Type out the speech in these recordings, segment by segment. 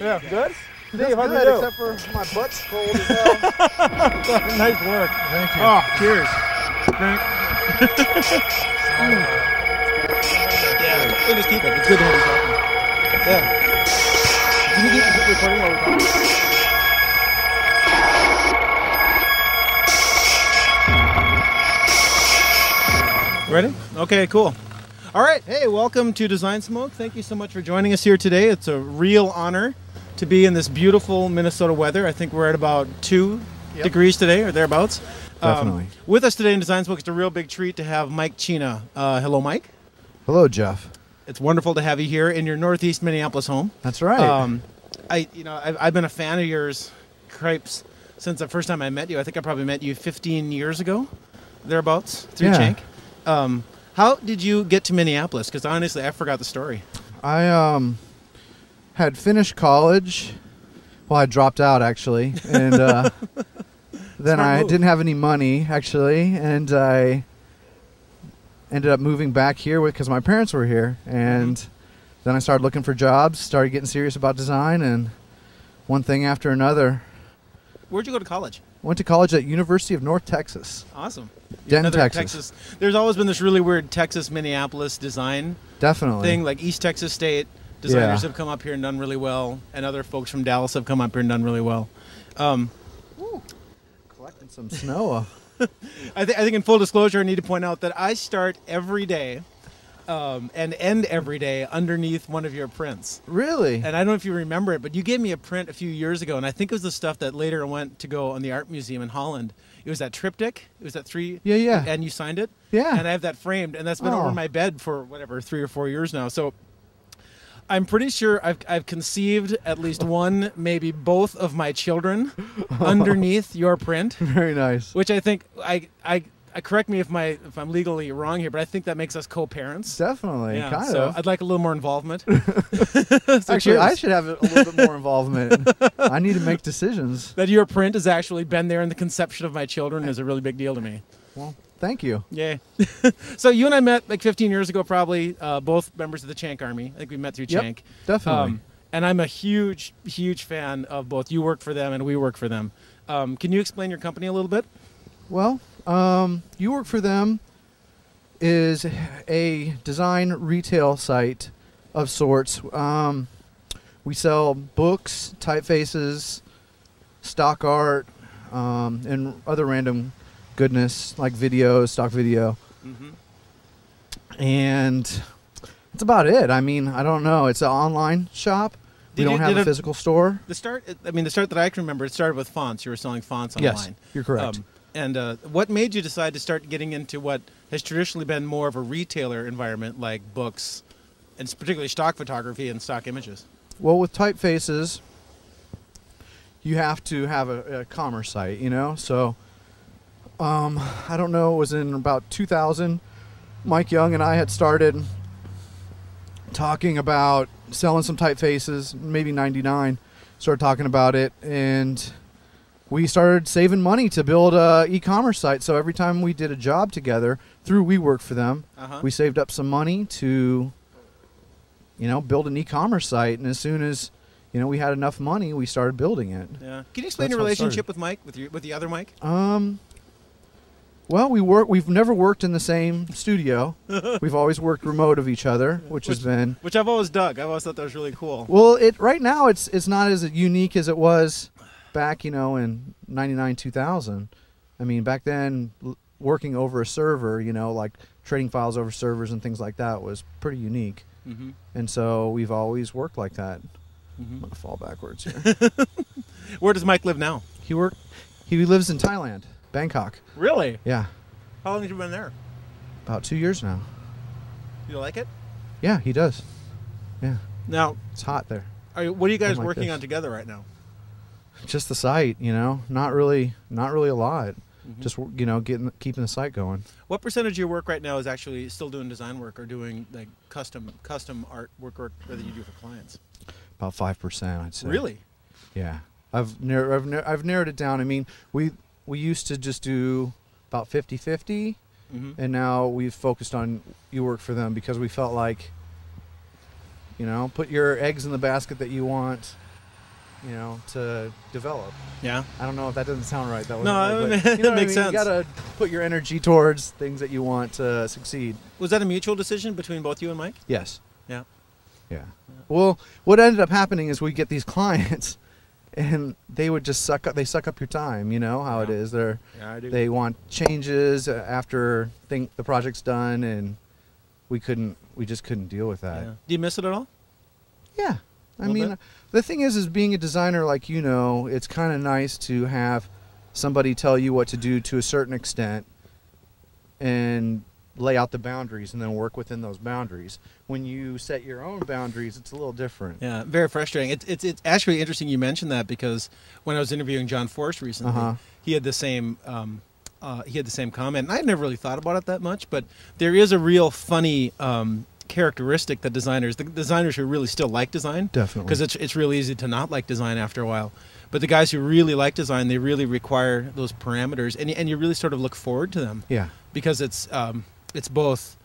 Yeah, good? That's Dave, how'd good, you do? except for my butt's cold as well. Nice work. Thank you. Oh, cheers. Yeah, we'll just keep it. It's good to have you talking. Yeah. Can you keep recording while we're talking? Ready? Okay, cool. All right. Hey, welcome to Design Smoke. Thank you so much for joining us here today. It's a real honor to be in this beautiful Minnesota weather. I think we're at about 2 degrees today or thereabouts. Definitely. With us today in Design Smoke, it's a real big treat to have Mike Cina. Hello, Mike. Hello, Jeff. It's wonderful to have you here in your Northeast Minneapolis home. That's right. I've been a fan of yours, crepes, since the first time I met you. I think I probably met you 15 years ago, thereabouts, through Chank. How did you get to Minneapolis? Because honestly, I forgot the story. I had finished college. Well, I dropped out, actually. And then I didn't have any money, actually. And I ended up moving back here because my parents were here. And then I started looking for jobs, started getting serious about design, and one thing after another. Where'd you go to college? Went to college at University of North Texas. Awesome. Denton, Texas. There's always been this really weird Texas-Minneapolis design thing, like East Texas State. Designers have come up here and done really well, and other folks from Dallas have come up here and done really well. Collecting some snow. I think in full disclosure, I need to point out that I start every day and end every day underneath one of your prints. Really? And I don't know if you remember it, but you gave me a print a few years ago, and I think it was the stuff that later went to go on the art museum in Holland. It was that triptych. It was that three. Yeah. And you signed it. Yeah. And I have that framed, and that's been over my bed for whatever 3 or 4 years now. So I'm pretty sure I've conceived at least one, maybe both of my children underneath your print. Very nice. Which I think I correct me if I'm legally wrong here, but I think that makes us co-parents. Definitely, yeah, kind so of. I'd like a little more involvement. Actually, I should have a little bit more involvement. I need to make decisions. That your print has actually been there in the conception of my children is a really big deal to me. Well, thank you. Yay. So you and I met like 15 years ago, probably, both members of the Chank Army. I think we met through Chank. Definitely. And I'm a huge, huge fan of both you work for them and we work for them. Can you explain your company a little bit? Well, You Work For Them is a design retail site of sorts. We sell books, typefaces, stock art, and other random goodness like videos, stock video. And that's about it. I mean, I don't know. It's an online shop. We don't have a physical store. The start that I can remember, it started with fonts. You were selling fonts online. Yes, you're correct. And what made you decide to start getting into what has traditionally been more of a retailer environment, like books, and particularly stock photography and stock images? Well, with typefaces, you have to have a commerce site, you know? So, I don't know, it was in about 2000, Mike Young and I had started talking about selling some typefaces, maybe 99, started talking about it, and we started saving money to build a e-commerce site. So every time we did a job together through We Work For Them, we saved up some money to, build an e-commerce site. And as soon as, we had enough money, we started building it. Yeah. Can you explain your relationship with Mike, with the other Mike? Well, we've never worked in the same studio. We've always worked remote of each other, which I've always dug. I've always thought that was really cool. Well, right now it's not as unique as it was back, in 99, 2000. I mean, back then, working over a server, like trading files over servers and things like that was pretty unique. And so we've always worked like that. I'm going to fall backwards here. Where does Mike live now? He lives in Thailand, Bangkok. Really? Yeah. How long have you been there? About 2 years now. You like it? Yeah, he does. Yeah. Now, it's hot there. What are you guys working on together right now? Just the site, not really a lot. Just keeping the site going. What percentage of your work right now is actually still doing design work or doing like custom art work that you do for clients? About 5%, I'd say. Really? Yeah. I've narrowed it down. I mean, we used to just do about 50-50, and now we've focused on You Work For Them because we felt like, put your eggs in the basket that you want you know, to develop. Yeah. I don't know if that doesn't sound right. That was No, right, it you know what makes I mean? sense. You gotta put your energy towards things that you want to succeed. Was that a mutual decision between both you and Mike? Yes. Yeah. Yeah. Well, what ended up happening is we get these clients, and they would just suck up. They suck up your time. You know how it is. Yeah, I do. They want changes after the project's done, and we just couldn't deal with that. Yeah. Do you miss it at all? Yeah. I Little mean, bit? the thing is being a designer, like, you know, it's kind of nice to have somebody tell you what to do to a certain extent and lay out the boundaries and then work within those boundaries. When you set your own boundaries, it's a little different. Yeah, very frustrating. It's actually interesting you mentioned that, because when I was interviewing John Forrest recently, he had the same comment. And I had never really thought about it that much, but there is a real funny characteristic that the designers who really still like design, Definitely, because it's really easy to not like design after a while. But the guys who really like design, they really require those parameters, and you really sort of look forward to them. Yeah. Because it's both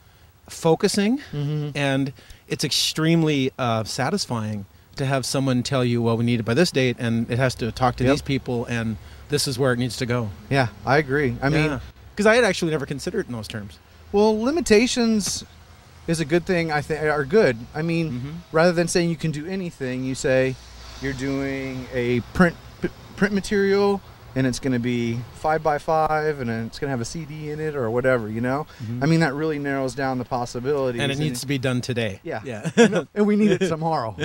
focusing and it's extremely satisfying to have someone tell you, well, we need it by this date, and it has to talk to these people, and this is where it needs to go. Yeah, I agree. I mean, because I had actually never considered it in those terms. well, limitations is a good thing. I think are good. I mean, rather than saying you can do anything, you say you're doing a print material, and it's going to be 5x5, and it's going to have a CD in it or whatever, you know? I mean, that really narrows down the possibilities. And it needs to be done today. Yeah. Yeah. And we need it tomorrow.